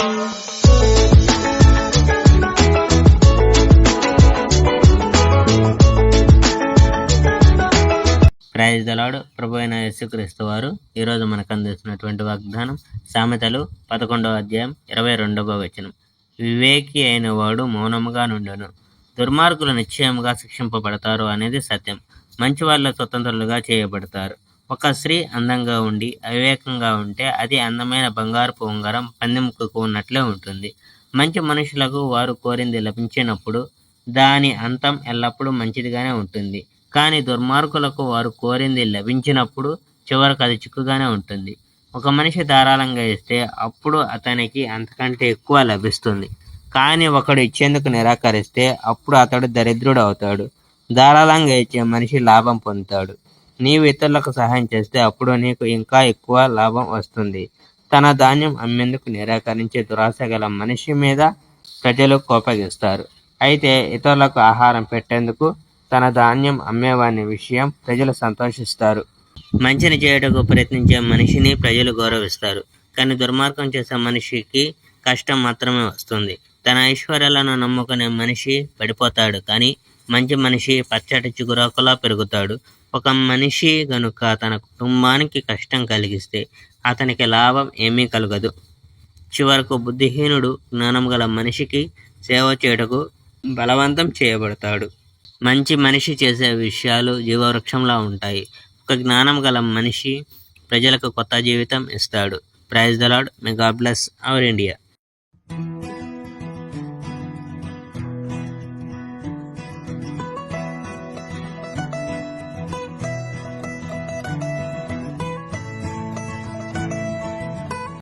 Praise the lord. ప్రభు అయిన యేసుక్రీస్తు వారు ఈరోజు మనకు అందిస్తున్నటువంటి వాగ్దానం సామెతలు 11వ అధ్యాయం 22వ వచనం. వివేకి అయిన వాడు మౌనముగా నుండును, దుర్మార్గులు నిశ్చయముగా శిక్షింపబడతారు అనేది సత్యం. మంచి వాళ్ళ స్వతంత్రులుగా చేయబడతారు. ఒక స్త్రీ అందంగా ఉండి అవివేకంగా ఉంటే అది అందమైన బంగారపు ఉంగరం పందెముకు ఉన్నట్లే ఉంటుంది. మంచి మనుషులకు వారు కోరింది లభించినప్పుడు దాని అంతం ఎల్లప్పుడూ మంచిదిగానే ఉంటుంది. కానీ దుర్మార్గులకు వారు కోరింది లభించినప్పుడు చివరకు అది చిక్కుగానే ఉంటుంది. ఒక మనిషి ధారాళంగా ఇస్తే అప్పుడు అతనికి అంతకంటే ఎక్కువ లభిస్తుంది. కానీ ఒకడు ఇచ్చేందుకు నిరాకరిస్తే అప్పుడు అతడు దరిద్రుడు అవుతాడు. ధారాళంగా ఇచ్చే మనిషి లాభం పొందుతాడు. నీవు ఇతరులకు సహాయం చేస్తే అప్పుడు నీకు ఇంకా ఎక్కువ లాభం వస్తుంది. తన ధాన్యం అమ్మేందుకు నిరాకరించే దురాశ గల మనిషి మీద ప్రజలు కోపగిస్తారు. అయితే ఇతరులకు ఆహారం పెట్టేందుకు తన ధాన్యం అమ్మేవాని విషయం ప్రజలు సంతోషిస్తారు. మంచిని చేయటకు ప్రయత్నించే మనిషిని ప్రజలు గౌరవిస్తారు. కానీ దుర్మార్గం చేసే మనిషికి కష్టం మాత్రమే వస్తుంది. తన ఐశ్వర్యాలను నమ్ముకునే మనిషి పడిపోతాడు. కానీ మంచి మనిషి పచ్చటి చిగురాకులా పెరుగుతాడు. ఒక మనిషి గనుక తన కుటుంబానికి కష్టం కలిగిస్తే అతనికి లాభం ఏమీ కలగదు. చివరకు బుద్ధిహీనుడు జ్ఞానం గల మనిషికి సేవ చేయటకు బలవంతం చేయబడతాడు. మంచి మనిషి చేసే విషయాలు జీవవృక్షంలా ఉంటాయి. ఒక జ్ఞానం గల మనిషి ప్రజలకు కొత్త జీవితం ఇస్తాడు. Praise the Lord. May God bless our India.